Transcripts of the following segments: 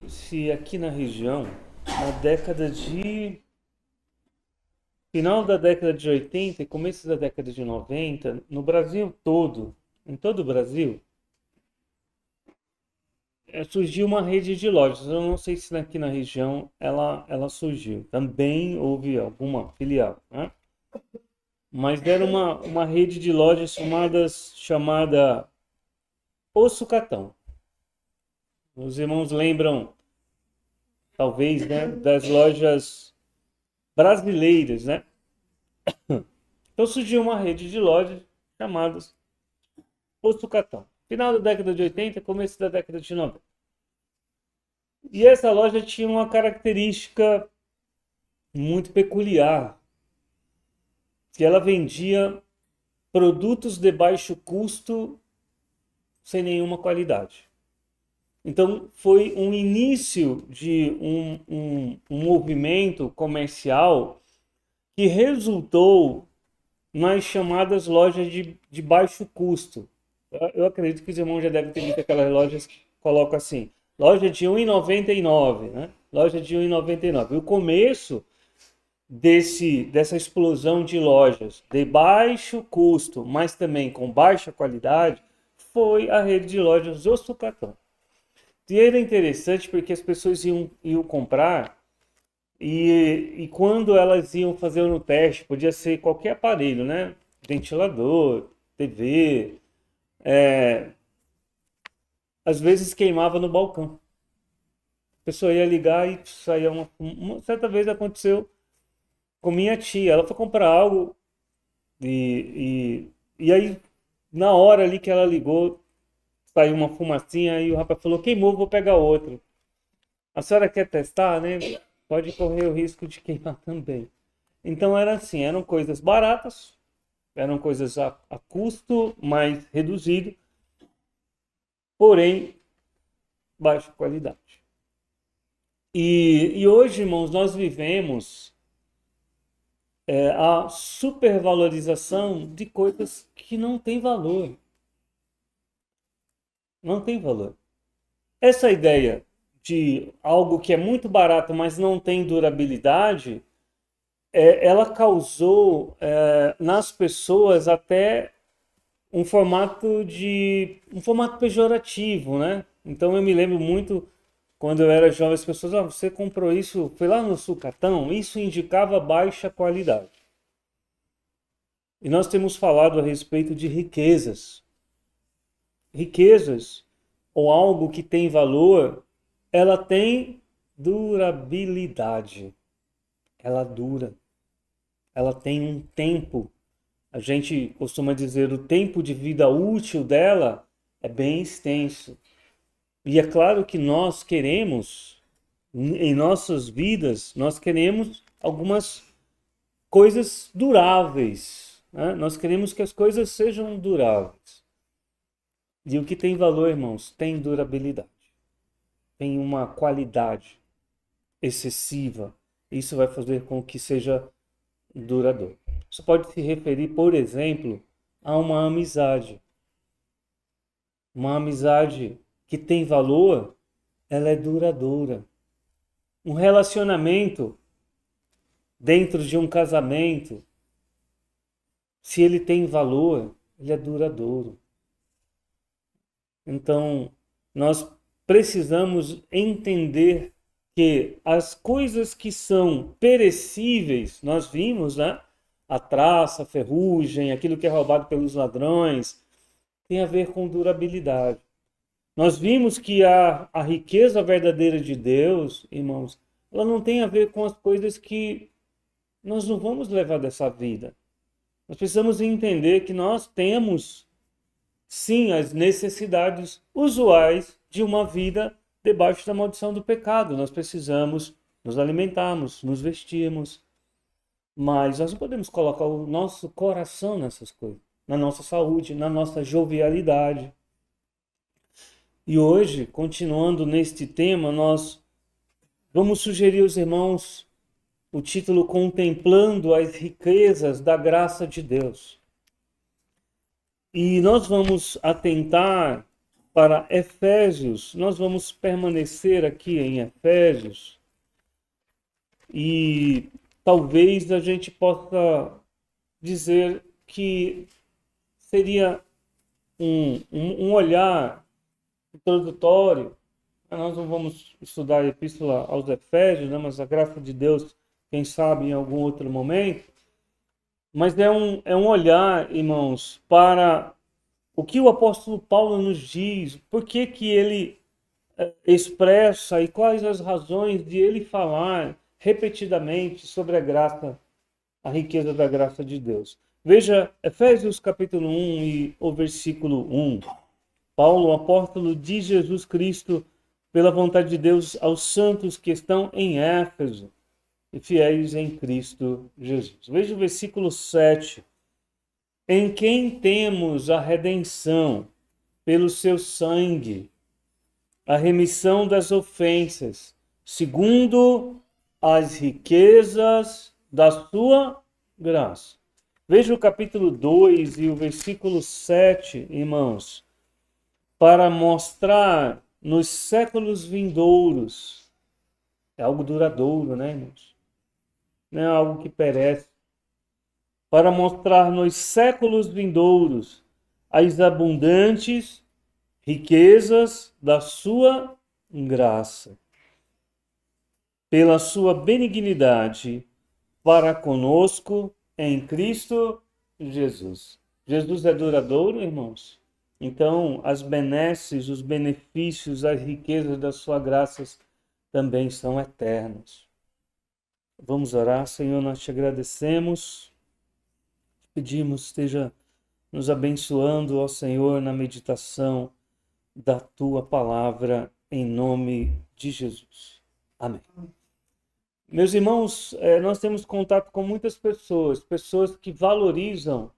se aqui na região, na década de final da década de 80 e começo da década de 90, no Brasil todo, em todo o Brasil, surgiu uma rede de lojas. Eu não sei se aqui na região ela surgiu. Também houve alguma filial, né? Mas era uma rede de lojas chamada O Sucatão. Os irmãos lembram, talvez, né, das lojas brasileiras, né? Então surgiu uma rede de lojas chamadas O Sucatão. Final da década de 80, começo da década de 90. E essa loja tinha uma característica muito peculiar, que ela vendia produtos de baixo custo sem nenhuma qualidade. Então foi um início de um movimento comercial que resultou nas chamadas lojas de baixo custo. Eu acredito que os irmãos já devem ter visto aquelas lojas que colocam assim, loja de R$ 1,99, né? Loja de R$ 1,99. O começo dessa explosão de lojas de baixo custo, mas também com baixa qualidade, foi a rede de lojas O Sucatão. E era interessante porque as pessoas iam comprar e quando elas iam fazer no teste, podia ser qualquer aparelho, né? Ventilador, TV, às vezes queimava no balcão. A pessoa ia ligar e saía uma certa vez aconteceu com minha tia. Ela foi comprar algo e aí, na hora ali que ela ligou, saiu uma fumacinha e o rapaz falou: queimou, vou pegar outro. A senhora quer testar, né? Pode correr o risco de queimar também. Então era assim, eram coisas baratas, eram coisas a custo mais reduzido, porém baixa qualidade. E hoje, irmãos, nós vivemos a supervalorização de coisas que não têm valor. Não tem valor. Essa ideia de algo que é muito barato, mas não tem durabilidade, ela causou nas pessoas até um formato pejorativo, né? Então eu me lembro muito quando eu era jovem, as pessoas, você comprou isso, foi lá no Sucatão, isso indicava baixa qualidade. E nós temos falado a respeito de riquezas. Riquezas ou algo que tem valor, ela tem durabilidade. Ela dura. Ela tem um tempo. A gente costuma dizer o tempo de vida útil dela é bem extenso. E é claro que nós queremos, em nossas vidas, nós queremos algumas coisas duráveis, né? Nós queremos que as coisas sejam duráveis. E o que tem valor, irmãos, tem durabilidade, tem uma qualidade excessiva. Isso vai fazer com que seja duradouro. Isso pode se referir, por exemplo, a uma amizade. Uma amizade que tem valor, ela é duradoura. Um relacionamento dentro de um casamento, se ele tem valor, ele é duradouro. Então, nós precisamos entender que as coisas que são perecíveis, nós vimos, né? A traça, a ferrugem, aquilo que é roubado pelos ladrões, tem a ver com durabilidade. Nós vimos que a riqueza verdadeira de Deus, irmãos, ela não tem a ver com as coisas que nós não vamos levar dessa vida. Nós precisamos entender que nós temos, sim, as necessidades usuais de uma vida debaixo da maldição do pecado. Nós precisamos nos alimentarmos, nos vestirmos, mas nós não podemos colocar o nosso coração nessas coisas, na nossa saúde, na nossa jovialidade. E hoje, continuando neste tema, nós vamos sugerir aos irmãos o título Contemplando as Riquezas da Graça de Deus. E nós vamos atentar para Efésios. Nós vamos permanecer aqui em Efésios e talvez a gente possa dizer que seria um olhar introdutório. Nós não vamos estudar a Epístola aos Efésios, né, mas a graça de Deus, quem sabe, em algum outro momento. Mas é um olhar, irmãos, para o que o apóstolo Paulo nos diz, por que que ele expressa e quais as razões de ele falar repetidamente sobre a graça, a riqueza da graça de Deus. Veja Efésios capítulo 1 e o versículo 1. Paulo, apóstolo de Jesus Cristo, pela vontade de Deus, aos santos que estão em Éfeso e fiéis em Cristo Jesus. Veja o versículo 7. Em quem temos a redenção pelo seu sangue, a remissão das ofensas, segundo as riquezas da sua graça. Veja o capítulo 2 e o versículo 7, irmãos, para mostrar nos séculos vindouros. É algo duradouro, né, irmãos? Não é algo que perece. Para mostrar nos séculos vindouros as abundantes riquezas da sua graça, pela sua benignidade para conosco em Cristo Jesus. Jesus é duradouro, irmãos? Então, as benesses, os benefícios, as riquezas das suas graças também são eternos. Vamos orar. Senhor, nós te agradecemos. Pedimos, esteja nos abençoando, ó Senhor, na meditação da tua palavra, em nome de Jesus. Amém. Meus irmãos, nós temos contato com muitas pessoas que valorizam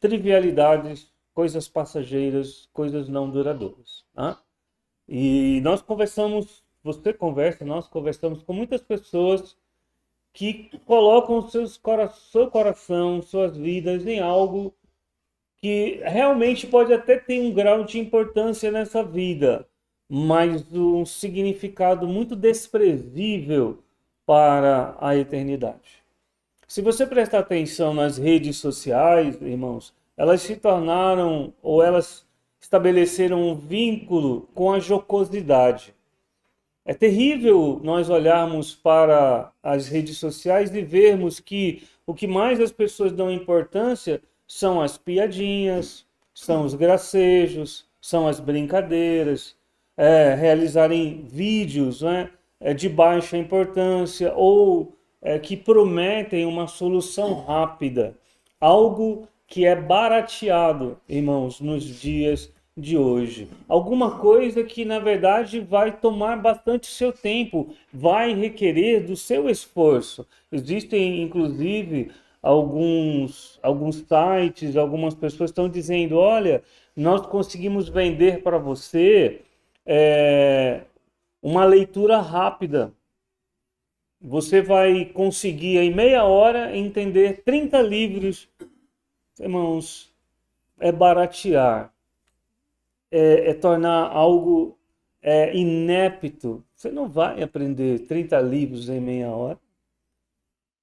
trivialidades, coisas passageiras, coisas não duradouras. Tá? E nós conversamos, nós conversamos com muitas pessoas que colocam seu coração, suas vidas em algo que realmente pode até ter um grau de importância nessa vida, mas um significado muito desprezível para a eternidade. Se você prestar atenção nas redes sociais, irmãos, elas se tornaram, ou elas estabeleceram um vínculo com a jocosidade. É terrível nós olharmos para as redes sociais e vermos que o que mais as pessoas dão importância são as piadinhas, são os gracejos, são as brincadeiras, realizarem vídeos, né, de baixa importância ou que prometem uma solução rápida, algo que é barateado, irmãos, nos dias de hoje. Alguma coisa que, na verdade, vai tomar bastante seu tempo, vai requerer do seu esforço. Existem, inclusive, alguns sites, algumas pessoas estão dizendo, olha, nós conseguimos vender para você uma leitura rápida. Você vai conseguir, em meia hora, entender 30 livros. Irmãos, é baratear. É tornar algo inepto. Você não vai aprender 30 livros em meia hora.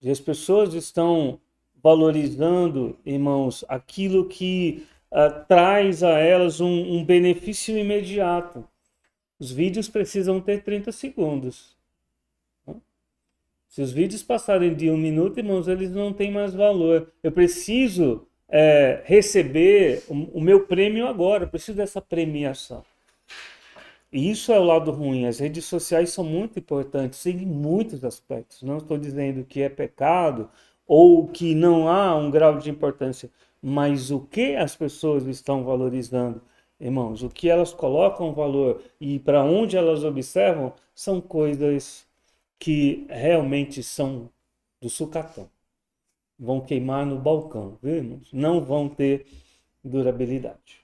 E as pessoas estão valorizando, irmãos, aquilo que traz a elas um benefício imediato. Os vídeos precisam ter 30 segundos. Se os vídeos passarem de 1 minuto, irmãos, eles não têm mais valor. Eu preciso receber o meu prêmio agora, eu preciso dessa premiação. E isso é o lado ruim. As redes sociais são muito importantes em muitos aspectos. Não estou dizendo que é pecado ou que não há um grau de importância, mas o que as pessoas estão valorizando, irmãos, o que elas colocam valor e para onde elas observam são coisas que realmente são do sucatão. Vão queimar no balcão, viu, irmãos? Não vão ter durabilidade.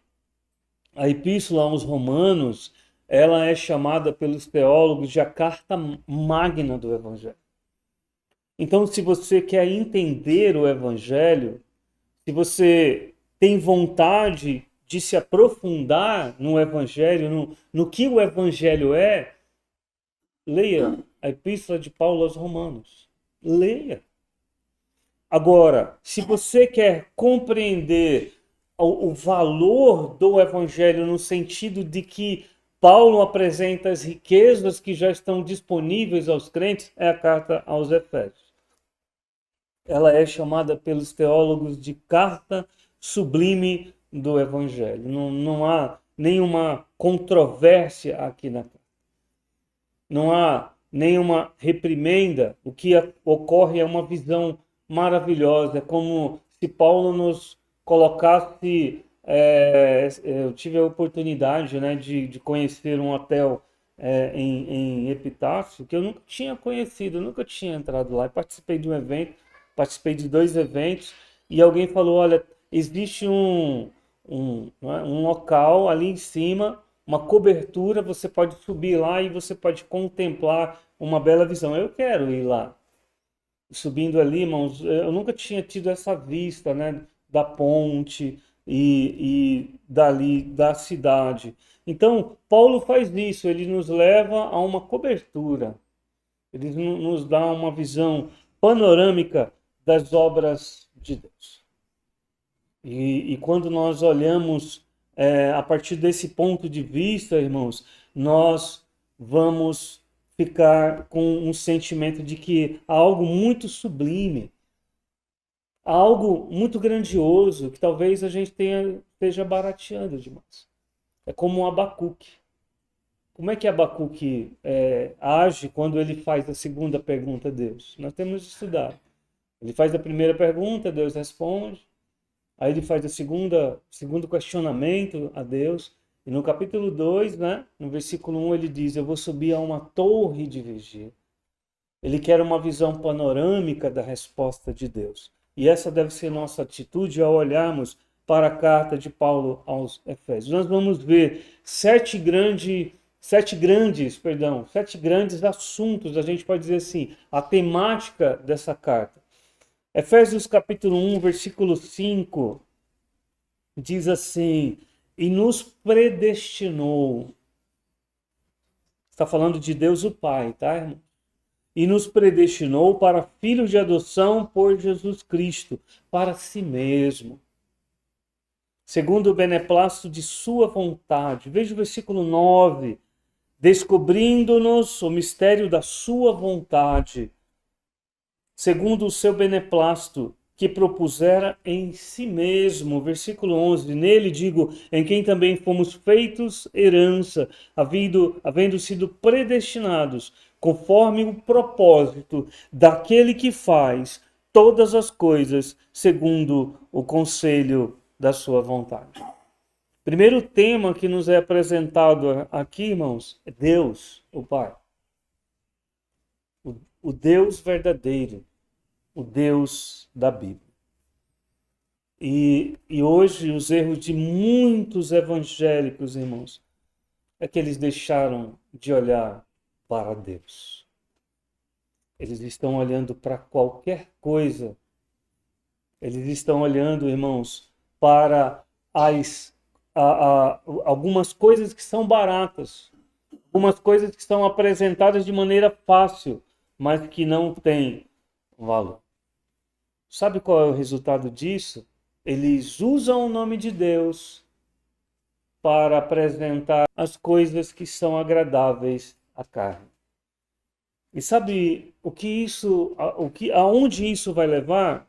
A Epístola aos Romanos, ela é chamada pelos teólogos de a carta magna do Evangelho. Então, se você quer entender o Evangelho, se você tem vontade de se aprofundar no Evangelho, no que o Evangelho é, leia a Epístola de Paulo aos Romanos. Leia. Agora, se você quer compreender o valor do Evangelho no sentido de que Paulo apresenta as riquezas que já estão disponíveis aos crentes, é a carta aos Efésios. Ela é chamada pelos teólogos de carta sublime do Evangelho. Não há nenhuma controvérsia aqui na carta. Não há nenhuma reprimenda. O que ocorre é uma visão maravilhosa. É como se Paulo nos colocasse. Eu tive a oportunidade, né, de conhecer um hotel em Epitácio, que eu nunca tinha conhecido, eu nunca tinha entrado lá. Eu participei de um evento, participei de 2 eventos, e alguém falou: olha, existe um local ali em cima, uma cobertura, você pode subir lá e você pode contemplar uma bela visão. Eu quero ir lá. Subindo ali, irmãos, eu nunca tinha tido essa vista, né, da ponte e dali da cidade. Então, Paulo faz isso, ele nos leva a uma cobertura, ele nos dá uma visão panorâmica das obras de Deus. E quando nós olhamos a partir desse ponto de vista, irmãos, nós vamos ficar com um sentimento de que há algo muito sublime, há algo muito grandioso, que talvez a gente esteja barateando demais. É como um Abacuque. Como é que Abacuque age quando ele faz a segunda pergunta a Deus? Nós temos estudado. Ele faz a primeira pergunta, Deus responde. Aí ele faz o segundo questionamento a Deus. E no capítulo 2, né, no versículo 1, ele diz: eu vou subir a uma torre de vigia. Ele quer uma visão panorâmica da resposta de Deus. E essa deve ser nossa atitude ao olharmos para a carta de Paulo aos Efésios. Nós vamos ver 7 grandes assuntos, a gente pode dizer assim, a temática dessa carta. Efésios capítulo 1, versículo 5, diz assim: e nos predestinou. Está falando de Deus o Pai, tá, irmão? E nos predestinou para filhos de adoção por Jesus Cristo, para si mesmo, segundo o beneplácito de sua vontade. Veja o versículo 9. Descobrindo-nos o mistério da sua vontade, segundo o seu beneplácito, que propusera em si mesmo. Versículo 11. Nele, digo, em quem também fomos feitos herança, havendo sido predestinados, conforme o propósito daquele que faz todas as coisas segundo o conselho da sua vontade. Primeiro tema que nos é apresentado aqui, irmãos, é Deus, o Pai. O Deus verdadeiro, o Deus da Bíblia. E hoje os erros de muitos evangélicos, irmãos, é que eles deixaram de olhar para Deus. Eles estão olhando para qualquer coisa. Eles estão olhando, irmãos, para algumas coisas que são baratas, algumas coisas que são apresentadas de maneira fácil, mas que não têm valor. Sabe qual é o resultado disso? Eles usam o nome de Deus para apresentar as coisas que são agradáveis à carne. E sabe aonde isso vai levar?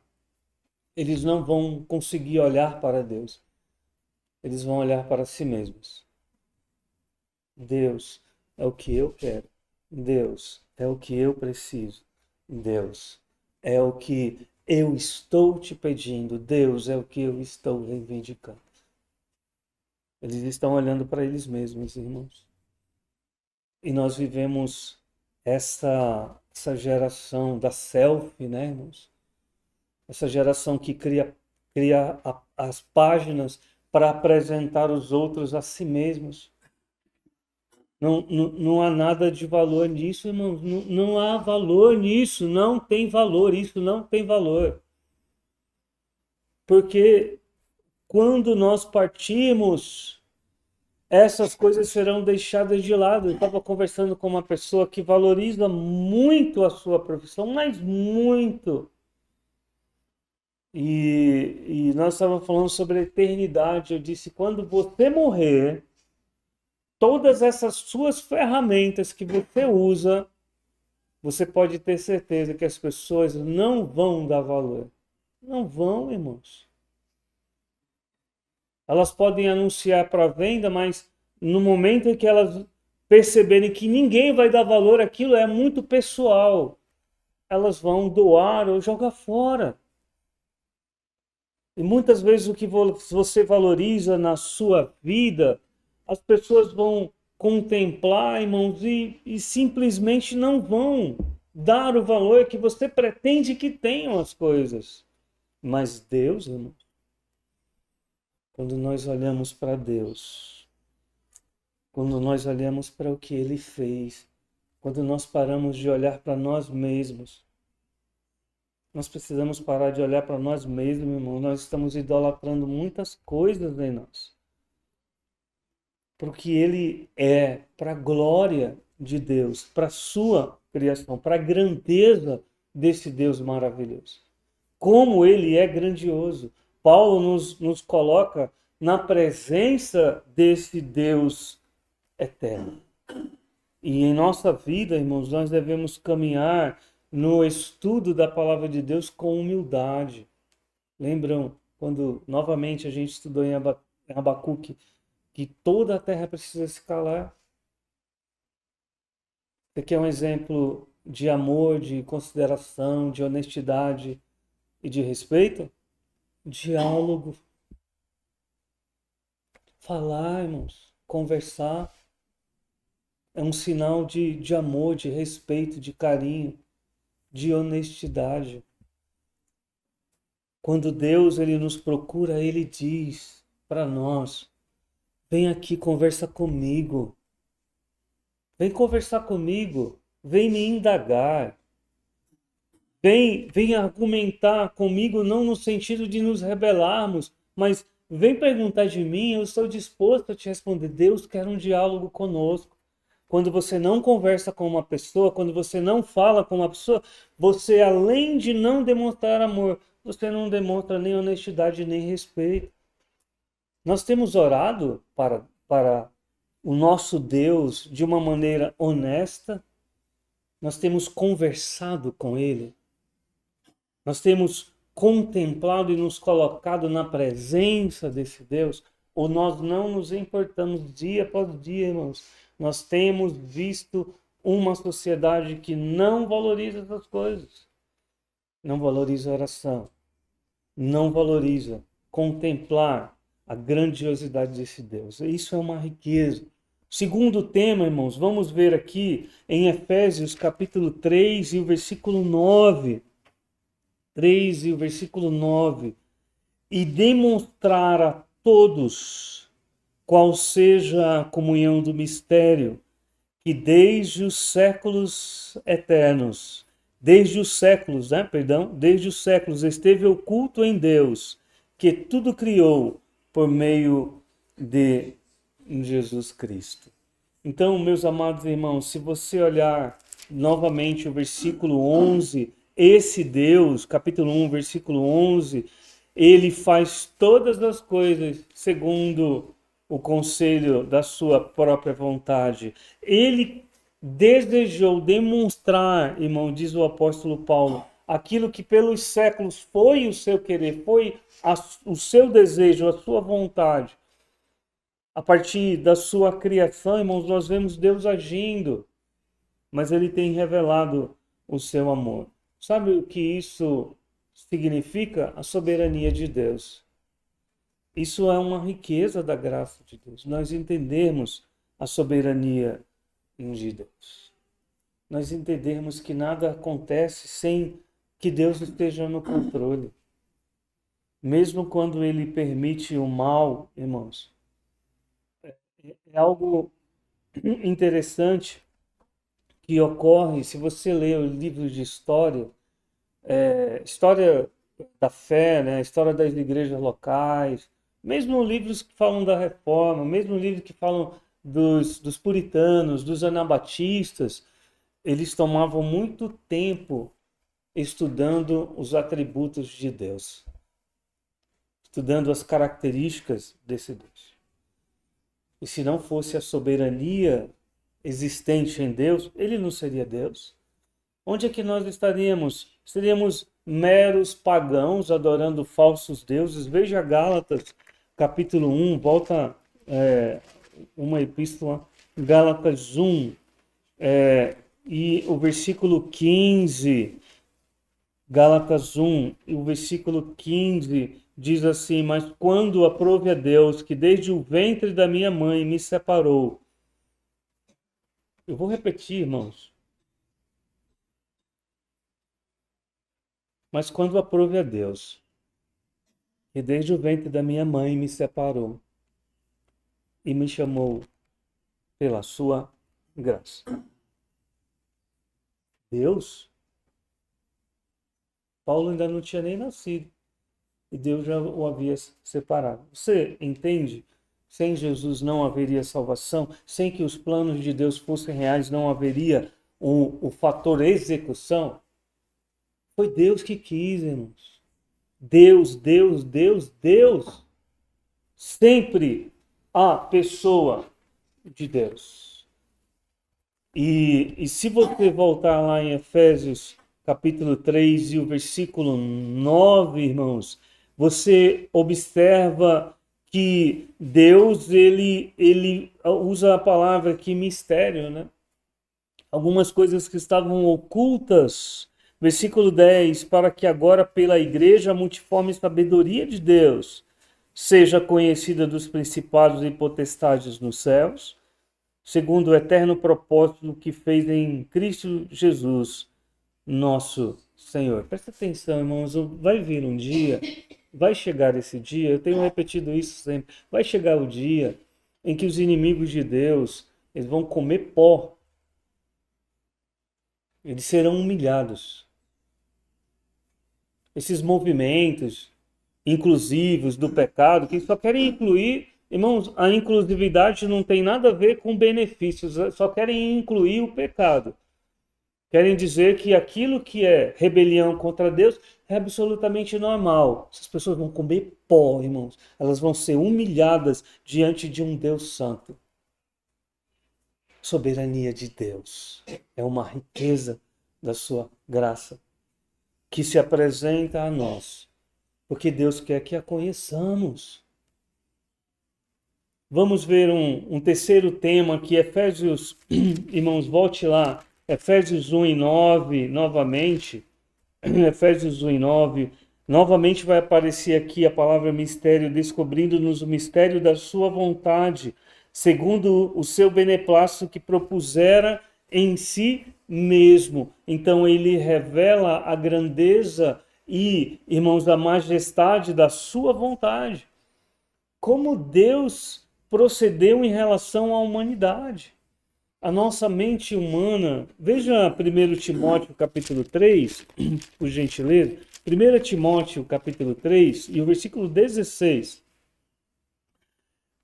Eles não vão conseguir olhar para Deus. Eles vão olhar para si mesmos. Deus é o que eu quero. Deus é o que eu preciso. Deus é o que eu estou te pedindo. Deus é o que eu estou reivindicando. Eles estão olhando para eles mesmos, irmãos. E nós vivemos essa geração da selfie, né, irmãos? Essa geração que cria as páginas para apresentar os outros a si mesmos. Não há nada de valor nisso, irmãos. Não há valor nisso. Não tem valor. Isso não tem valor. Porque quando nós partirmos, essas coisas serão deixadas de lado. Eu estava conversando com uma pessoa que valoriza muito a sua profissão, mas muito. E nós estávamos falando sobre a eternidade. Eu disse, quando você morrer, todas essas suas ferramentas que você usa, você pode ter certeza que as pessoas não vão dar valor. Não vão, irmãos. Elas podem anunciar para venda, mas no momento em que elas perceberem que ninguém vai dar valor, aquilo é muito pessoal, elas vão doar ou jogar fora. E muitas vezes o que você valoriza na sua vida, as pessoas vão contemplar, irmãos, e simplesmente não vão dar o valor que você pretende que tenham as coisas. Mas Deus, irmão, quando nós olhamos para Deus, quando nós olhamos para o que Ele fez, quando nós paramos de olhar para nós mesmos, nós precisamos parar de olhar para nós mesmos, irmão. Nós estamos idolatrando muitas coisas em nós. Porque Ele é para a glória de Deus, para a sua criação, para a grandeza desse Deus maravilhoso. Como Ele é grandioso. Paulo nos coloca na presença desse Deus eterno. E em nossa vida, irmãos, nós devemos caminhar no estudo da palavra de Deus com humildade. Lembram quando novamente a gente estudou em Abacuque que toda a terra precisa se calar? Você quer um exemplo de amor, de consideração, de honestidade e de respeito? Diálogo. Falar, irmãos, conversar. É um sinal de amor, de respeito, de carinho, de honestidade. Quando Deus ele nos procura, Ele diz para nós, vem aqui, conversa comigo. Vem conversar comigo. Vem me indagar. Vem argumentar comigo, não no sentido de nos rebelarmos, mas vem perguntar de mim, eu estou disposto a te responder. Deus quer um diálogo conosco. Quando você não conversa com uma pessoa, quando você não fala com uma pessoa, você, além de não demonstrar amor, você não demonstra nem honestidade, nem respeito. Nós temos orado para o nosso Deus de uma maneira honesta, nós temos conversado com Ele, nós temos contemplado e nos colocado na presença desse Deus, ou nós não nos importamos dia após dia, irmãos. Nós temos visto uma sociedade que não valoriza essas coisas. Não valoriza a oração. Não valoriza contemplar a grandiosidade desse Deus. Isso é uma riqueza. Segundo tema, irmãos, vamos ver aqui em Efésios capítulo 3 e o versículo 9. 3 e o versículo 9. E demonstrar a todos qual seja a comunhão do mistério, que desde os séculos eternos, desde os séculos esteve oculto em Deus, que tudo criou por meio de Jesus Cristo. Então, meus amados irmãos, se você olhar novamente o versículo 11, esse Deus, capítulo 1, versículo 11, ele faz todas as coisas segundo o conselho da sua própria vontade. Ele desejou demonstrar, irmão, diz o apóstolo Paulo, aquilo que pelos séculos foi o seu querer, foi o seu desejo, a sua vontade. A partir da sua criação, irmãos, nós vemos Deus agindo, mas Ele tem revelado o seu amor. Sabe o que isso significa? A soberania de Deus. Isso é uma riqueza da graça de Deus. Nós entendemos a soberania de Deus. Nós entendemos que nada acontece sem que Deus esteja no controle. Mesmo quando Ele permite o mal, irmãos, é algo interessante que ocorre se você ler o livro de história, história da fé, né? História das igrejas locais, Mesmo livros que falam da reforma, mesmo livros que falam dos puritanos, dos anabatistas, eles tomavam muito tempo estudando os atributos de Deus, estudando as características desse Deus. E se não fosse a soberania existente em Deus, ele não seria Deus. Onde é que nós estaríamos? Seríamos meros pagãos adorando falsos deuses. Veja Gálatas, capítulo 1, volta uma epístola, Gálatas 1, e o versículo 15, Gálatas 1, e o versículo 15 diz assim: mas quando aprove a Deus, que desde o ventre da minha mãe me separou. Eu vou repetir, irmãos. Mas quando aprove a Deus, que desde o ventre da minha mãe me separou e me chamou pela sua graça. Deus, Paulo ainda não tinha nem nascido e Deus já o havia separado. Você entende? Sem Jesus não haveria salvação, sem que os planos de Deus fossem reais, não haveria o fator execução. Foi Deus que quis, irmãos. Deus, Deus, Deus, Deus. Sempre a pessoa de Deus. E se você voltar lá em Efésios capítulo 3 e o versículo 9, irmãos, você observa que Deus, ele usa a palavra aqui mistério, né? Algumas coisas que estavam ocultas. Versículo 10, para que agora pela igreja a multiforme sabedoria de Deus seja conhecida dos principados e potestades nos céus, segundo o eterno propósito que fez em Cristo Jesus, nosso Senhor. Presta atenção, irmãos, vai vir um dia, vai chegar esse dia, eu tenho repetido isso sempre, vai chegar o dia em que os inimigos de Deus, eles vão comer pó, eles serão humilhados. Esses movimentos inclusivos do pecado, que só querem incluir, irmãos, a inclusividade não tem nada a ver com benefícios, só querem incluir o pecado. Querem dizer que aquilo que é rebelião contra Deus é absolutamente normal. Essas pessoas vão comer pó, irmãos. Elas vão ser humilhadas diante de um Deus santo. Soberania de Deus é uma riqueza da sua graça que se apresenta a nós, porque Deus quer que a conheçamos. Vamos ver um terceiro tema aqui, Efésios, irmãos, volte lá, Efésios 1 e 9, novamente, Efésios 1 e 9, novamente vai aparecer aqui a palavra mistério, descobrindo-nos o mistério da sua vontade, segundo o seu beneplácito que propusera em si mesmo. Então ele revela a grandeza e, irmãos, a majestade da sua vontade. Como Deus procedeu em relação à humanidade. A nossa mente humana, veja 1 Timóteo capítulo 3, por gentileza, 1 Timóteo capítulo 3 e o versículo 16.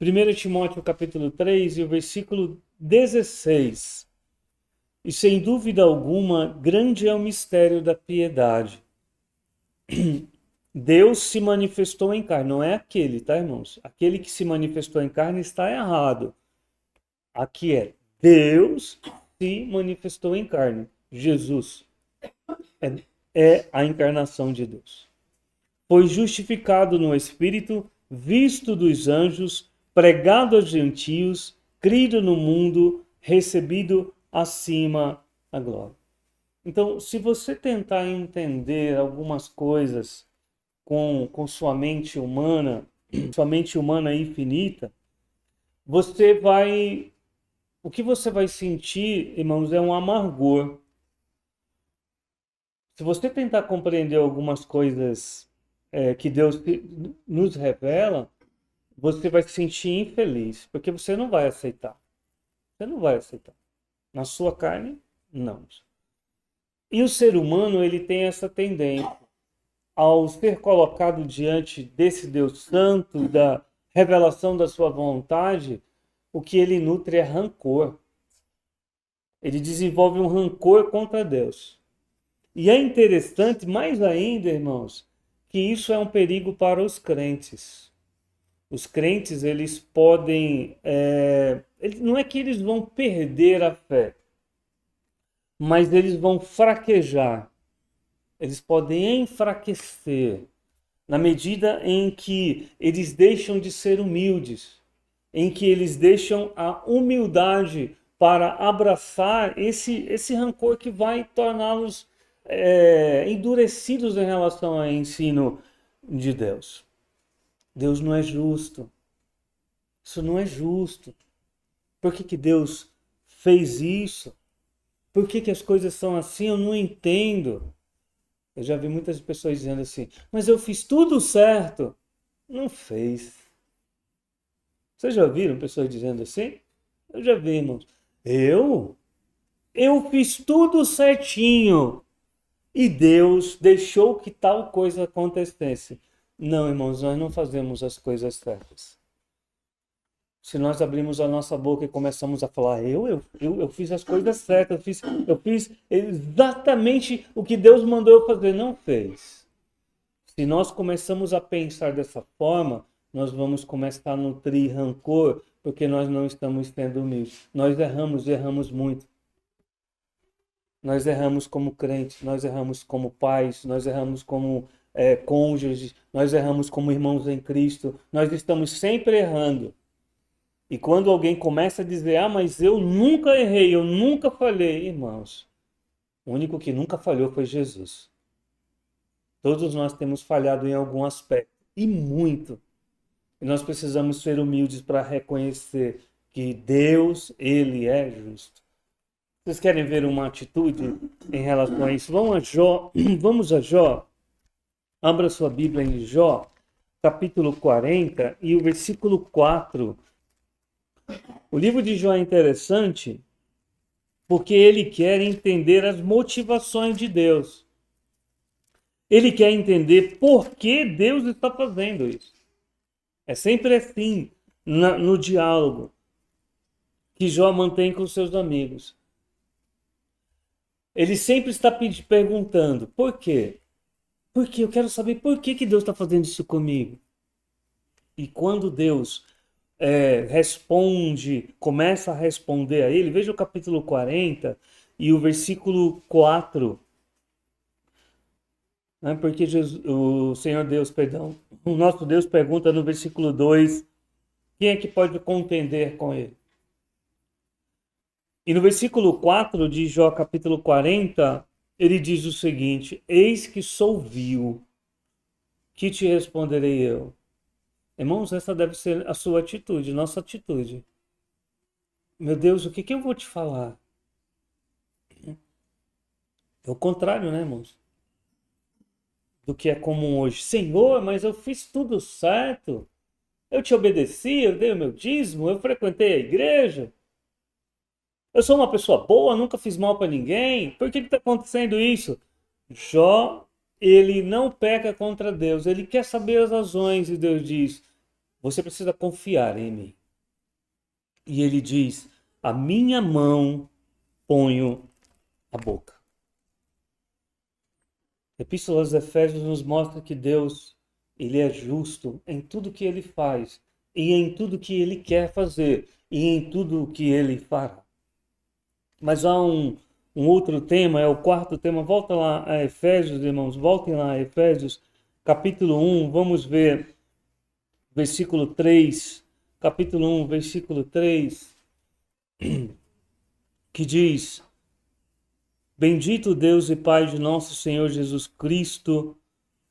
1 Timóteo capítulo 3 e o versículo 16. E sem dúvida alguma, grande é o mistério da piedade. Deus se manifestou em carne, não é aquele, tá, irmãos? Aquele que se manifestou em carne está errado. Aqui é Deus se manifestou em carne. Jesus é a encarnação de Deus. Foi justificado no Espírito, visto dos anjos, pregado aos gentios, crido no mundo, recebido acima a glória. Então, se você tentar entender algumas coisas com sua mente humana infinita, você vai... O que você vai sentir, irmãos, é um amargor. Se você tentar compreender algumas coisas que Deus nos revela, você vai se sentir infeliz, porque você não vai aceitar. Você não vai aceitar. Na sua carne, não. E o ser humano, ele tem essa tendência ao ser colocado diante desse Deus Santo, da revelação da sua vontade, o que ele nutre é rancor. Ele desenvolve um rancor contra Deus. E é interessante, mais ainda, irmãos, que isso é um perigo para os crentes. Os crentes, eles podem... não é que eles vão perder a fé, mas eles vão fraquejar. Eles podem enfraquecer na medida em que eles deixam de ser humildes, em que eles deixam a humildade para abraçar esse rancor que vai torná-los endurecidos em relação ao ensino de Deus. Deus não é justo. Isso não é justo. Por que Deus fez isso? Por que as coisas são assim? Eu não entendo. Eu já vi muitas pessoas dizendo assim, mas eu fiz tudo certo. Não fez. Vocês já viram pessoas dizendo assim? Eu já vi, irmãos. Eu fiz tudo certinho. E Deus deixou que tal coisa acontecesse. Não, irmãos, nós não fazemos as coisas certas. Se nós abrimos a nossa boca e começamos a falar, eu fiz as coisas certas, eu fiz exatamente o que Deus mandou eu fazer, não fez. Se nós começamos a pensar dessa forma, nós vamos começar a nutrir rancor, porque nós não estamos sendo humildes. Nós erramos muito. Nós erramos como crentes, nós erramos como pais, nós erramos como cônjuges, nós erramos como irmãos em Cristo. Nós estamos sempre errando. E quando alguém começa a dizer, mas eu nunca errei, eu nunca falhei, irmãos, o único que nunca falhou foi Jesus. Todos nós temos falhado em algum aspecto, e muito. E nós precisamos ser humildes para reconhecer que Deus, Ele é justo. Vocês querem ver uma atitude em relação a isso? Vamos a Jó. Abra sua Bíblia em Jó, capítulo 40 e o versículo 4. O livro de Jó é interessante porque ele quer entender as motivações de Deus. Ele quer entender por que Deus está fazendo isso. É sempre assim no diálogo que Jó mantém com seus amigos. Ele sempre está perguntando, por quê? Porque eu quero saber por que Deus está fazendo isso comigo. E quando Deus começa a responder a ele, veja o capítulo 40 e o versículo 4. Porque o Senhor Deus, o nosso Deus pergunta no versículo 2, quem é que pode contender com ele? E no versículo 4 de Jó, capítulo 40, ele diz o seguinte, eis que sou vil, que te responderei eu? Irmãos, essa deve ser a sua atitude, nossa atitude. Meu Deus, o que eu vou te falar? É o contrário, né, irmãos? Do que é comum hoje. Senhor, mas eu fiz tudo certo. Eu te obedeci, eu dei o meu dízimo, eu frequentei a igreja. Eu sou uma pessoa boa, nunca fiz mal para ninguém. Por que está acontecendo isso? Jó, ele não peca contra Deus. Ele quer saber as razões e Deus diz, você precisa confiar em mim. E ele diz, a minha mão ponho a boca. A Epístola aos Efésios nos mostra que Deus, ele é justo em tudo que ele faz, e em tudo que ele quer fazer, e em tudo que ele fará. Mas há um outro tema, é o quarto tema. Volta lá a Efésios, irmãos, voltem lá a Efésios, capítulo 1, vamos ver versículo 3, capítulo 1, versículo 3, que diz, bendito Deus e Pai de nosso Senhor Jesus Cristo,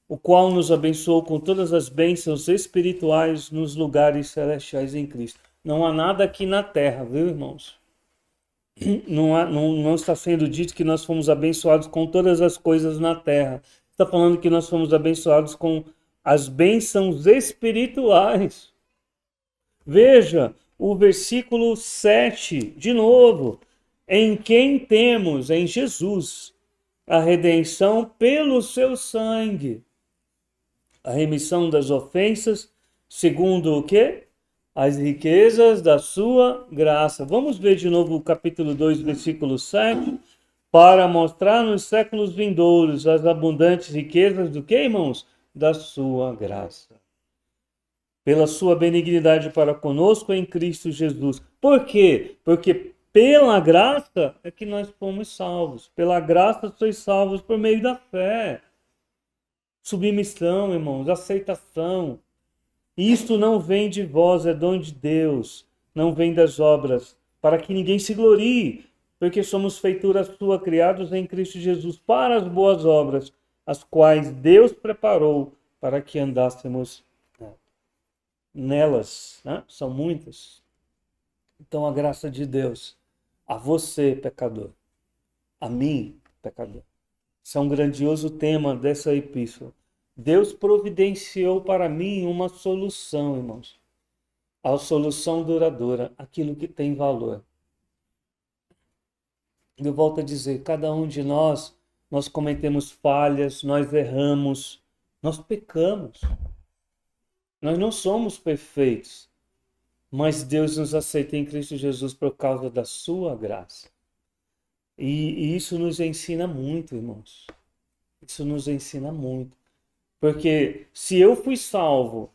o qual nos abençoou com todas as bênçãos espirituais nos lugares celestiais em Cristo. Não há nada aqui na terra, viu, irmãos? Não está sendo dito que nós fomos abençoados com todas as coisas na terra. Está falando que nós fomos abençoados com as bênçãos espirituais. Veja o versículo 7, de novo. Em quem temos, em Jesus, a redenção pelo seu sangue, a remissão das ofensas, segundo o quê? As riquezas da sua graça. Vamos ver de novo o capítulo 2, versículo 7. Para mostrar nos séculos vindouros as abundantes riquezas do que, irmãos? Da sua graça. Pela sua benignidade para conosco em Cristo Jesus. Por quê? Porque pela graça é que nós fomos salvos. Pela graça sois salvos por meio da fé. Submissão, irmãos, aceitação. Isto não vem de vós, é dom de Deus. Não vem das obras, para que ninguém se glorie. Porque somos feitura sua, criados em Cristo Jesus, para as boas obras, as quais Deus preparou para que andássemos nelas, né? São muitas. Então a graça de Deus a você, pecador, a mim, pecador. Isso é um grandioso tema dessa epístola. Deus providenciou para mim uma solução, irmãos. A solução duradoura, aquilo que tem valor. Eu volto a dizer, cada um de nós cometemos falhas, nós erramos, nós pecamos. Nós não somos perfeitos, mas Deus nos aceita em Cristo Jesus por causa da sua graça. E isso nos ensina muito, irmãos. Isso nos ensina muito. Porque se eu fui salvo,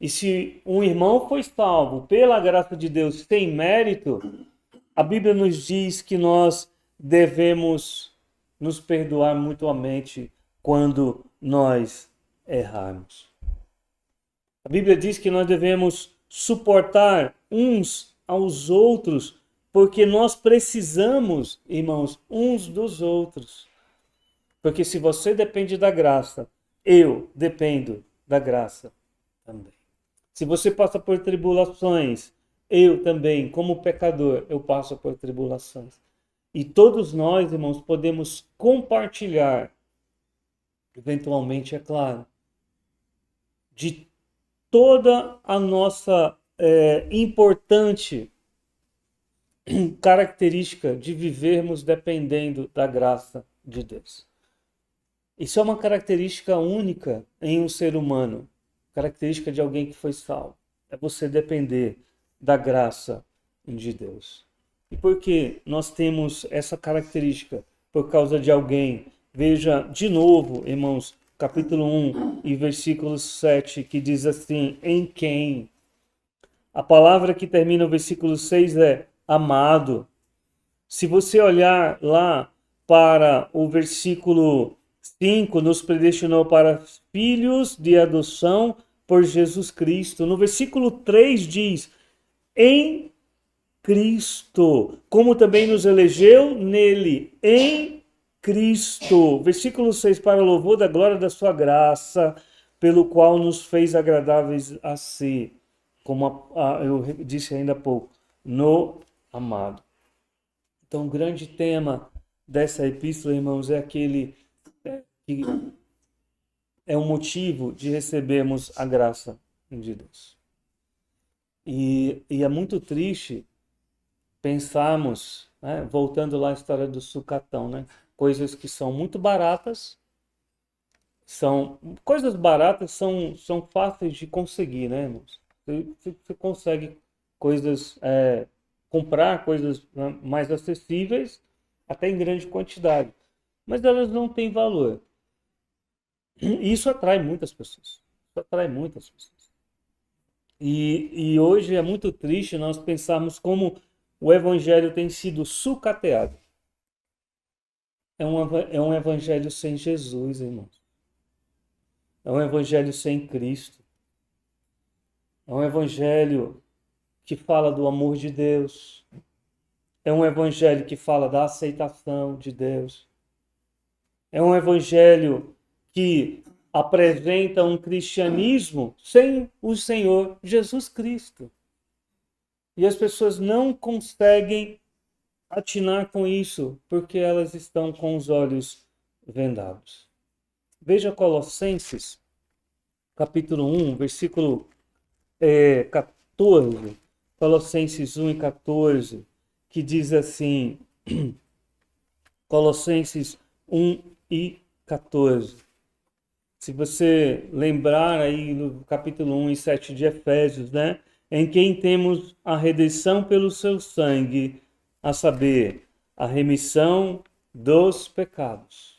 e se um irmão foi salvo pela graça de Deus sem mérito, a Bíblia nos diz que nós devemos nos perdoar mutuamente quando nós errarmos. A Bíblia diz que nós devemos suportar uns aos outros, porque nós precisamos, irmãos, uns dos outros. Porque se você depende da graça, eu dependo da graça também. Se você passa por tribulações, eu também, como pecador, eu passo por tribulações. E todos nós, irmãos, podemos compartilhar, eventualmente, é claro, de toda a nossa importante característica de vivermos dependendo da graça de Deus. Isso é uma característica única em um ser humano, característica de alguém que foi salvo. É você depender da graça de Deus. E por que nós temos essa característica? Por causa de alguém. Veja de novo, irmãos, capítulo 1 e versículo 7, que diz assim, em quem? A palavra que termina o versículo 6 é amado. Se você olhar lá para o versículo 5, nos predestinou para filhos de adoção por Jesus Cristo. No versículo 3 diz, em Cristo, como também nos elegeu nele, em Cristo. Versículo 6, para o louvor da glória da sua graça, pelo qual nos fez agradáveis a si, como eu disse ainda há pouco, no amado. Então, o grande tema dessa epístola, irmãos, é aquele que é o motivo de recebermos a graça de Deus. E é muito triste pensarmos, né, voltando lá à história do sucatão, né, coisas que são muito baratas, coisas baratas são fáceis de conseguir, né, irmãos? Você consegue coisas, comprar coisas, né, mais acessíveis, até em grande quantidade, mas elas não têm valor. E isso atrai muitas pessoas. Isso atrai muitas pessoas. E hoje é muito triste nós pensarmos como o evangelho tem sido sucateado. É um evangelho sem Jesus, irmãos. É um evangelho sem Cristo. É um evangelho que fala do amor de Deus. É um evangelho que fala da aceitação de Deus. É um evangelho que apresenta um cristianismo sem o Senhor Jesus Cristo. E as pessoas não conseguem atinar com isso, porque elas estão com os olhos vendados. Veja Colossenses, capítulo 1, versículo 14. Colossenses 1 e 14, que diz assim, Colossenses 1 e 14. Se você lembrar aí no capítulo 1 e 7 de Efésios, né? Em quem temos a redenção pelo seu sangue, a saber, a remissão dos pecados.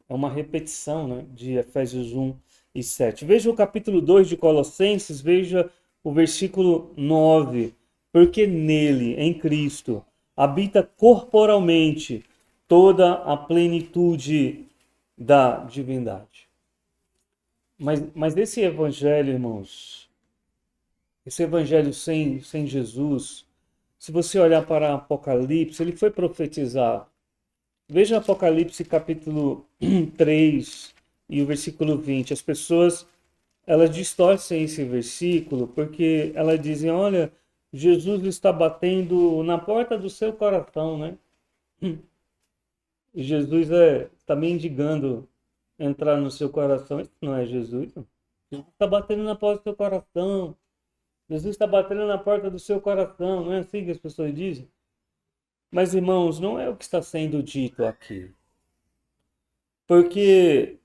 É uma repetição, né, de Efésios 1 e 7. Veja o capítulo 2 de Colossenses, veja o versículo 9. Porque nele, em Cristo, habita corporalmente toda a plenitude da divindade. Mas esse evangelho, irmãos, esse evangelho sem Jesus, se você olhar para Apocalipse, ele foi profetizado. Veja Apocalipse capítulo 3 e o versículo 20. As pessoas, elas distorcem esse versículo porque elas dizem, olha, Jesus está batendo na porta do seu coração, né? E Jesus está mendigando entrar no seu coração. Isso não é Jesus. Não. Jesus está batendo na porta do seu coração. Jesus está batendo na porta do seu coração. Não é assim que as pessoas dizem? Mas, irmãos, não é o que está sendo dito aqui. Porque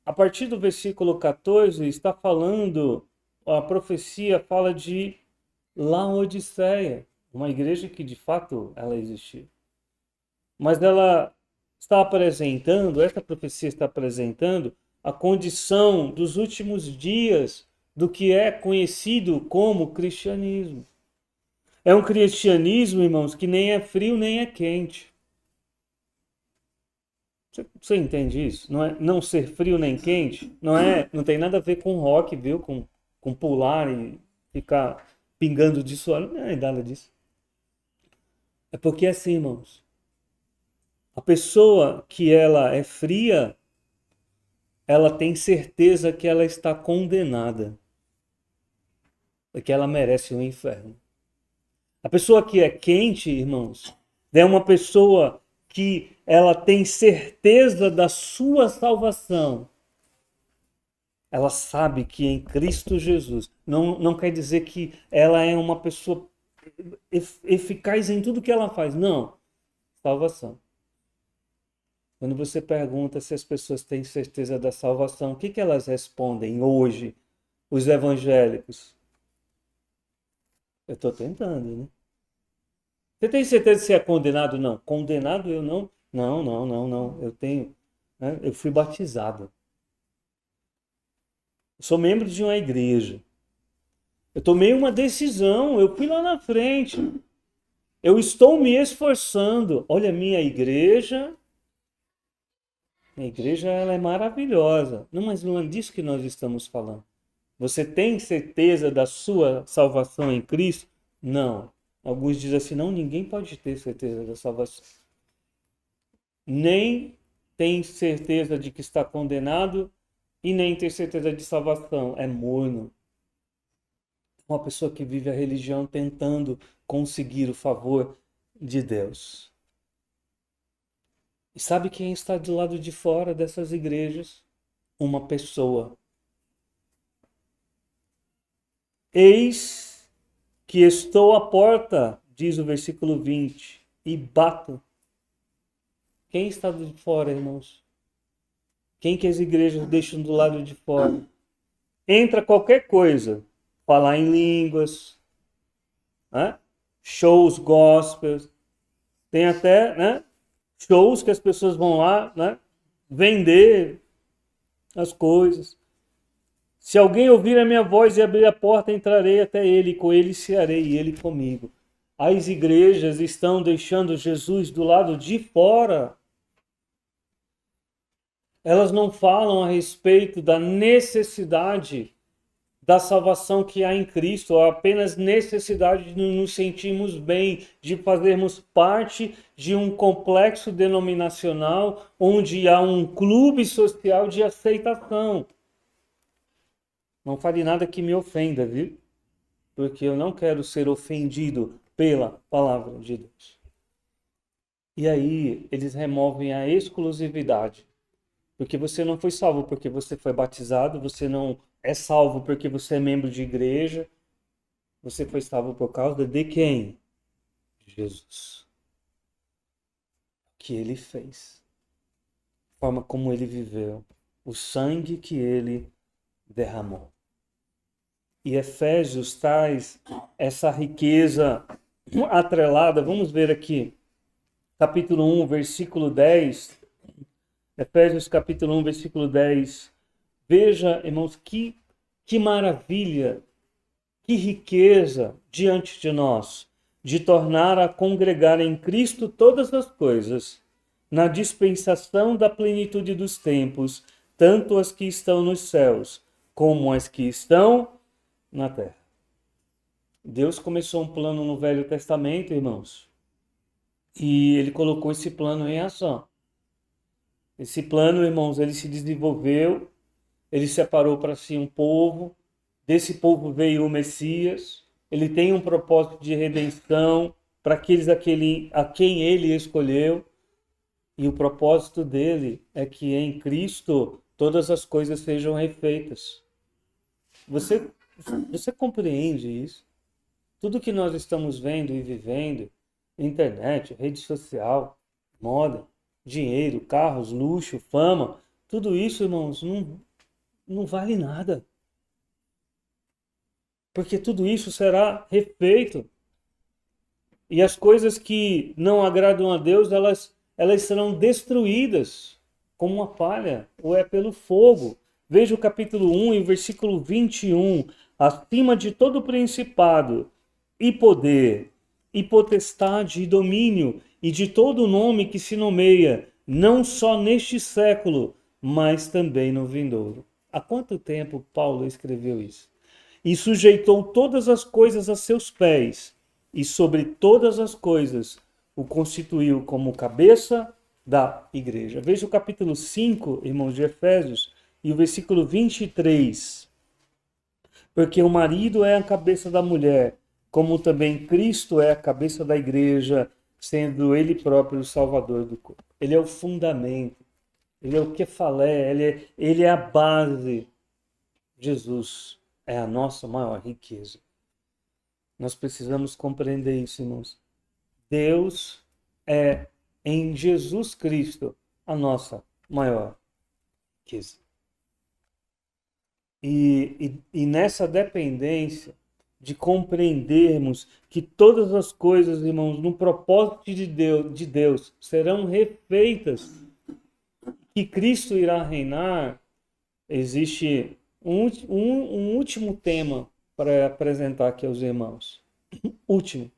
a partir do versículo 14 está falando, a profecia fala de Laodiceia, uma igreja que de fato ela existiu. Mas ela está apresentando, essa profecia está apresentando a condição dos últimos dias do que é conhecido como cristianismo. É um cristianismo, irmãos, que nem é frio nem é quente. Você entende isso? Não é não ser frio nem quente, não tem nada a ver com rock, viu? Com pular e ficar pingando de suor, não é nada disso. É porque assim, irmãos, a pessoa que ela é fria, ela tem certeza que ela está condenada, que ela merece o inferno. A pessoa que é quente, irmãos, é uma pessoa que ela tem certeza da sua salvação. Ela sabe que em Cristo Jesus, não quer dizer que ela é uma pessoa eficaz em tudo que ela faz. Não. Salvação. Quando você pergunta se as pessoas têm certeza da salvação, o que elas respondem hoje, os evangélicos? Eu estou tentando, né? Você tem certeza se é condenado? Não. Condenado eu não. Não, não, não, não. Eu tenho. Né? Eu fui batizado. Eu sou membro de uma igreja. Eu tomei uma decisão. Eu fui lá na frente. Eu estou me esforçando. Olha, minha igreja. Minha igreja ela é maravilhosa. Não, mas não é disso que nós estamos falando. Você tem certeza da sua salvação em Cristo? Não. Alguns dizem assim, não, ninguém pode ter certeza da salvação. Nem tem certeza de que está condenado e nem tem certeza de salvação. É morno. Uma pessoa que vive a religião tentando conseguir o favor de Deus. E sabe quem está do lado de fora dessas igrejas? Uma pessoa. Eis que estou à porta, diz o versículo 20, e bato. Quem está de fora, irmãos? Quem que as igrejas deixam do lado de fora? Entra qualquer coisa. Falar em línguas, né? Shows gospels, tem até, né, shows que as pessoas vão lá, né, vender as coisas. Se alguém ouvir a minha voz e abrir a porta, entrarei até ele, e com ele cearei, e ele comigo. As igrejas estão deixando Jesus do lado de fora. Elas não falam a respeito da necessidade da salvação que há em Cristo, há apenas necessidade de nos sentirmos bem, de fazermos parte de um complexo denominacional onde há um clube social de aceitação. Não fale nada que me ofenda, viu? Porque eu não quero ser ofendido pela palavra de Deus. E aí eles removem a exclusividade. Porque você não foi salvo porque você foi batizado, você não é salvo porque você é membro de igreja, você foi salvo por causa de quem? Jesus. O que ele fez. A forma como ele viveu. o sangue que ele derramou. E Efésios traz essa riqueza atrelada. Vamos ver aqui, capítulo 1, versículo 10. Efésios capítulo 1, versículo 10. Veja, irmãos, que maravilha, que riqueza diante de nós, de tornar a congregar em Cristo todas as coisas, na dispensação da plenitude dos tempos, tanto as que estão nos céus, como as que estão na terra. Deus começou um plano no Velho Testamento, irmãos, e ele colocou esse plano em ação. Esse plano, irmãos, ele se desenvolveu, ele separou para si um povo, desse povo veio o Messias, ele tem um propósito de redenção para aqueles a quem ele escolheu, e o propósito dele é que em Cristo todas as coisas sejam refeitas. Você compreende isso? Tudo que nós estamos vendo e vivendo, internet, rede social, moda, dinheiro, carros, luxo, fama, tudo isso, irmãos, não vale nada. Porque tudo isso será refeito. E as coisas que não agradam a Deus, elas serão destruídas como uma palha, ou é pelo fogo. Veja o capítulo 1 e o versículo 21. Acima de todo principado e poder, e potestade e domínio, e de todo nome que se nomeia, não só neste século, mas também no vindouro. Há quanto tempo Paulo escreveu isso? E sujeitou todas as coisas a seus pés, e sobre todas as coisas o constituiu como cabeça da igreja. Veja o capítulo 5, irmãos de Efésios, e o versículo 23. Porque o marido é a cabeça da mulher, como também Cristo é a cabeça da igreja, sendo ele próprio o salvador do corpo. Ele é o fundamento, ele é o kefalé, ele é a base. Jesus é a nossa maior riqueza. Nós precisamos compreender isso, irmãos. Deus é, em Jesus Cristo, a nossa maior riqueza. E nessa dependência de compreendermos que todas as coisas, irmãos, no propósito de Deus serão refeitas, que Cristo irá reinar, existe um último tema para apresentar aqui aos irmãos. Último.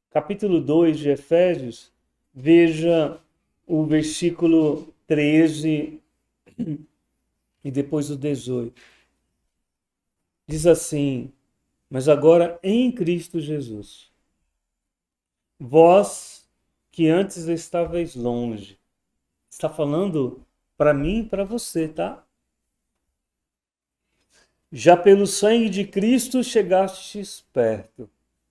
Capítulo 2 de Efésios, veja o versículo 13 e depois o 18. Diz assim: mas agora em Cristo Jesus, vós que antes estáveis longe. Está falando para mim e para você, tá? Já pelo sangue de Cristo chegastes perto.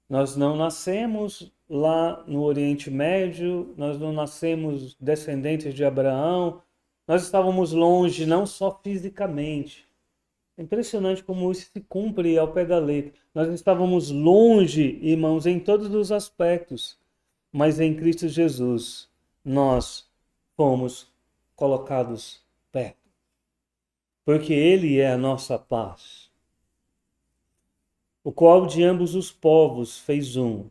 Nós não nascemos lá no Oriente Médio, nós não nascemos descendentes de Abraão, nós estávamos longe, não só fisicamente. É impressionante como isso se cumpre ao pé da letra. Nós estávamos longe, irmãos, em todos os aspectos, mas em Cristo Jesus nós fomos colocados perto. Porque Ele é a nossa paz, o qual de ambos os povos fez um,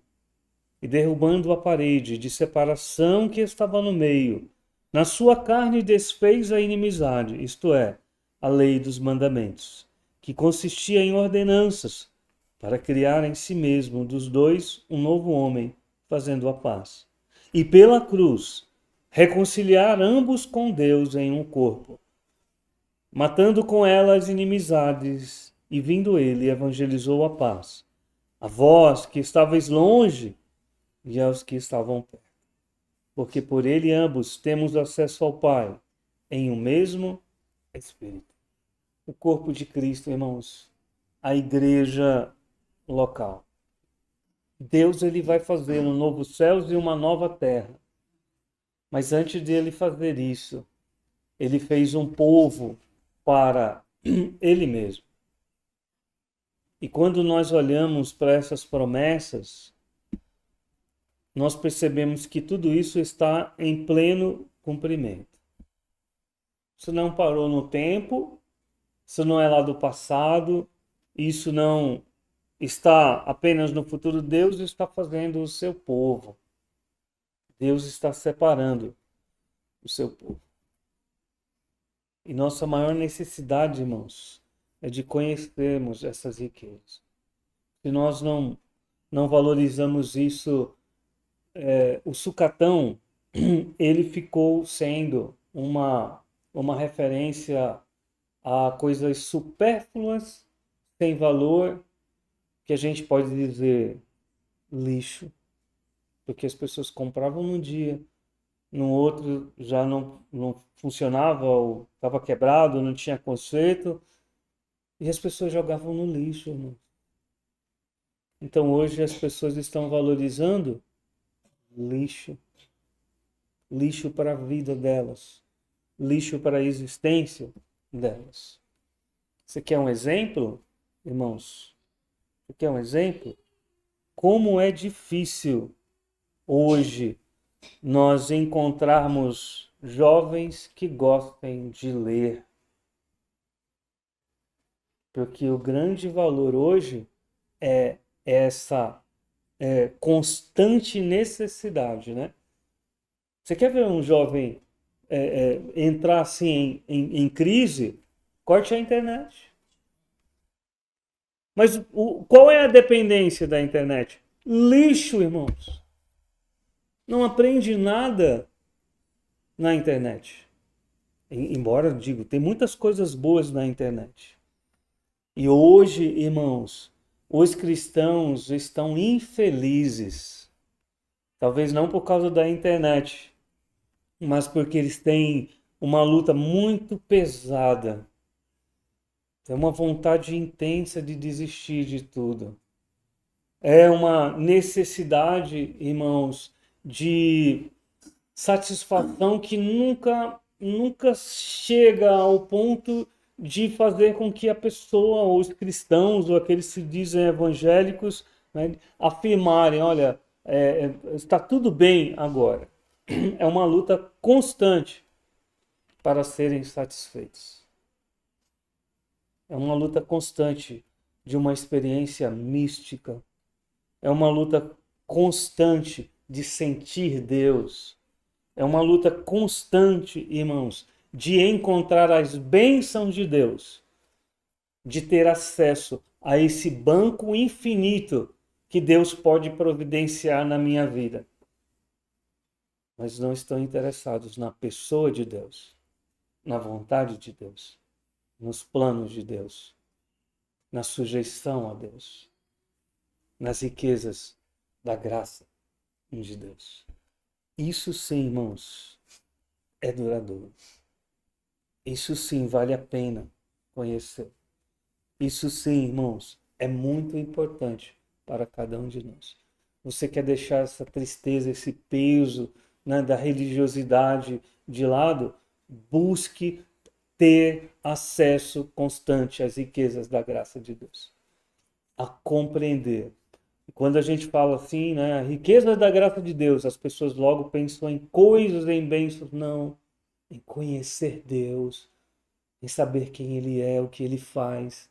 e derrubando a parede de separação que estava no meio, na sua carne desfez a inimizade, isto é, a lei dos mandamentos, que consistia em ordenanças, para criar em si mesmo dos dois um novo homem, fazendo a paz. E pela cruz, reconciliar ambos com Deus em um corpo, matando com ela as inimizades, e vindo ele, evangelizou a paz, a vós que estáveis longe e aos que estavam perto. Porque por ele ambos temos acesso ao Pai, em um mesmo Espírito. O corpo de Cristo, irmãos, a igreja local. Deus ele vai fazer um novo céu e uma nova terra. Mas antes de ele fazer isso, ele fez um povo para ele mesmo. E quando nós olhamos para essas promessas, nós percebemos que tudo isso está em pleno cumprimento. Isso não parou no tempo, isso não é lá do passado, isso não está apenas no futuro. Deus está fazendo o seu povo. Deus está separando o seu povo. E nossa maior necessidade, irmãos, é de conhecermos essas riquezas. Se nós não valorizamos isso, o sucatão, ele ficou sendo uma referência a coisas supérfluas, sem valor, que a gente pode dizer lixo, porque as pessoas compravam num dia, no outro já não funcionava, ou estava quebrado, não tinha conserto, e as pessoas jogavam no lixo, irmão. Então hoje as pessoas estão valorizando lixo, lixo para a vida delas, lixo para a existência delas. Você quer um exemplo, irmãos? Você quer um exemplo? Como é difícil hoje nós encontrarmos jovens que gostem de ler. Porque o grande valor hoje é essa constante necessidade, né? Você quer ver um jovem entrar assim em crise? Corte a internet. Mas qual é a dependência da internet? Lixo, irmãos. Não aprende nada na internet. Embora, digo, tem muitas coisas boas na internet. E hoje, irmãos, os cristãos estão infelizes. Talvez não por causa da internet, mas porque eles têm uma luta muito pesada. É uma vontade intensa de desistir de tudo. É uma necessidade, irmãos, de satisfação que nunca chega ao ponto de fazer com que a pessoa, ou os cristãos, ou aqueles que se dizem evangélicos, né, afirmarem, olha, está tudo bem agora. É uma luta constante para serem satisfeitos. É uma luta constante de uma experiência mística. É uma luta constante de sentir Deus. É uma luta constante, irmãos, de encontrar as bênçãos de Deus, de ter acesso a esse banco infinito que Deus pode providenciar na minha vida. Mas não estão interessados na pessoa de Deus, na vontade de Deus, nos planos de Deus, na sujeição a Deus, nas riquezas da graça de Deus. Isso sim, irmãos, é duradouro. Isso sim vale a pena conhecer. Isso sim, irmãos, é muito importante para cada um de nós. Você quer deixar essa tristeza, esse peso, né, da religiosidade de lado? Busque ter acesso constante às riquezas da graça de Deus. A compreender. Quando a gente fala assim, né, a riqueza da graça de Deus, as pessoas logo pensam em coisas, em bênçãos. Não, em conhecer Deus, em saber quem Ele é, o que Ele faz.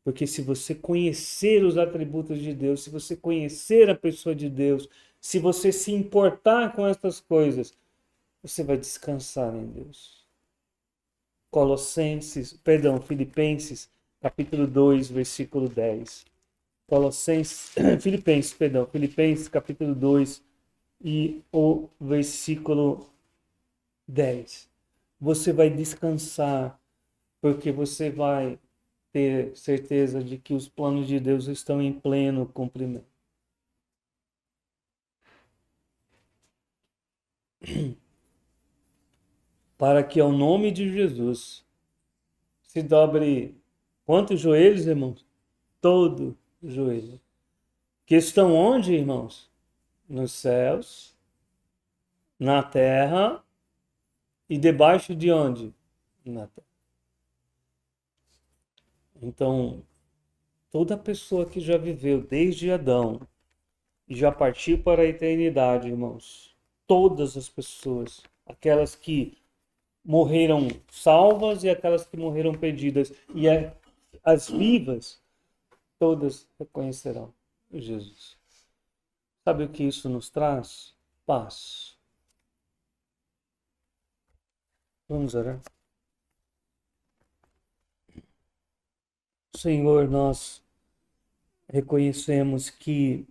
Porque se você conhecer os atributos de Deus, se você conhecer a pessoa de Deus, se você se importar com essas coisas, você vai descansar em Deus. Filipenses, capítulo 2, versículo 10. Filipenses, capítulo 2 e o versículo 10. Você vai descansar, porque você vai ter certeza de que os planos de Deus estão em pleno cumprimento. Para que ao nome de Jesus se dobre quantos joelhos, irmãos? Todo joelho. Que estão onde, irmãos? Nos céus, na terra e debaixo de onde? Na terra. Então, toda pessoa que já viveu desde Adão e já partiu para a eternidade, irmãos, todas as pessoas, aquelas que morreram salvas e aquelas que morreram perdidas. E as vivas, todas reconhecerão Jesus. Sabe o que isso nos traz? Paz. Vamos orar. Senhor, nós reconhecemos que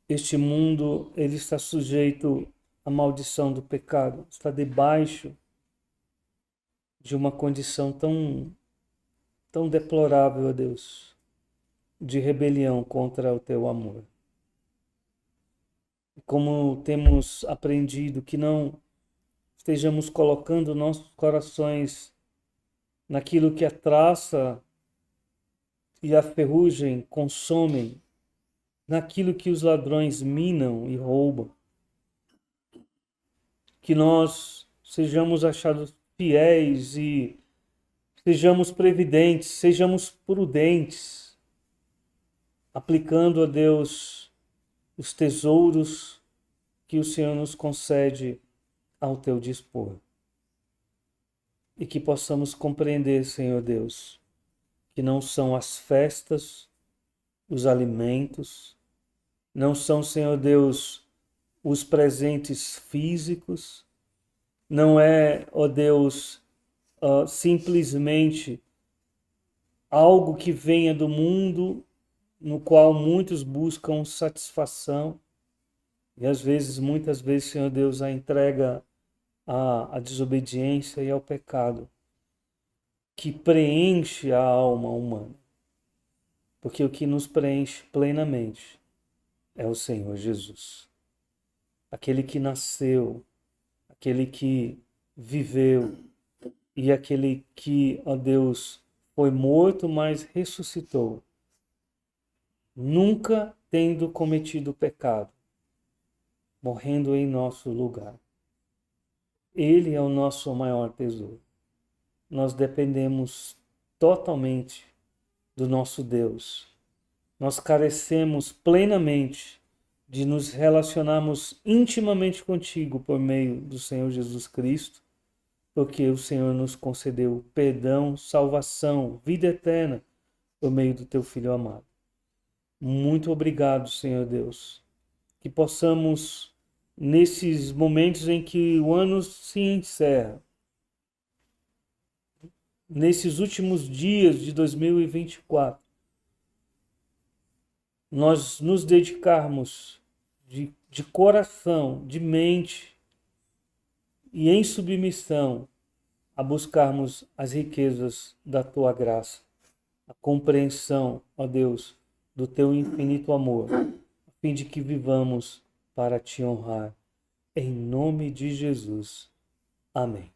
este mundo ele está sujeito à maldição do pecado, está debaixo de uma condição tão deplorável, ó Deus, de rebelião contra o teu amor. Como temos aprendido que não estejamos colocando nossos corações naquilo que a traça e a ferrugem consomem, naquilo que os ladrões minam e roubam. Que nós sejamos achados fiéis e sejamos previdentes, sejamos prudentes, aplicando a Deus os tesouros que o Senhor nos concede ao teu dispor. E que possamos compreender, Senhor Deus, que não são as festas, os alimentos, não são, Senhor Deus, os presentes físicos, não é, ó Deus, simplesmente algo que venha do mundo no qual muitos buscam satisfação e às vezes, muitas vezes, Senhor Deus, a entrega à desobediência e ao pecado que preenche a alma humana. Porque o que nos preenche plenamente é o Senhor Jesus. Aquele que nasceu, aquele que viveu e aquele que, ó Deus, foi morto, mas ressuscitou, nunca tendo cometido pecado, morrendo em nosso lugar. Ele é o nosso maior tesouro. Nós dependemos totalmente do nosso Deus. Nós carecemos plenamente de nos relacionarmos intimamente contigo por meio do Senhor Jesus Cristo, porque o Senhor nos concedeu perdão, salvação, vida eterna por meio do teu Filho amado. Muito obrigado, Senhor Deus, que possamos, nesses momentos em que o ano se encerra, nesses últimos dias de 2024, nós nos dedicarmos de coração, de mente e em submissão a buscarmos as riquezas da tua graça, a compreensão, ó Deus, do teu infinito amor, a fim de que vivamos para te honrar. Em nome de Jesus. Amém.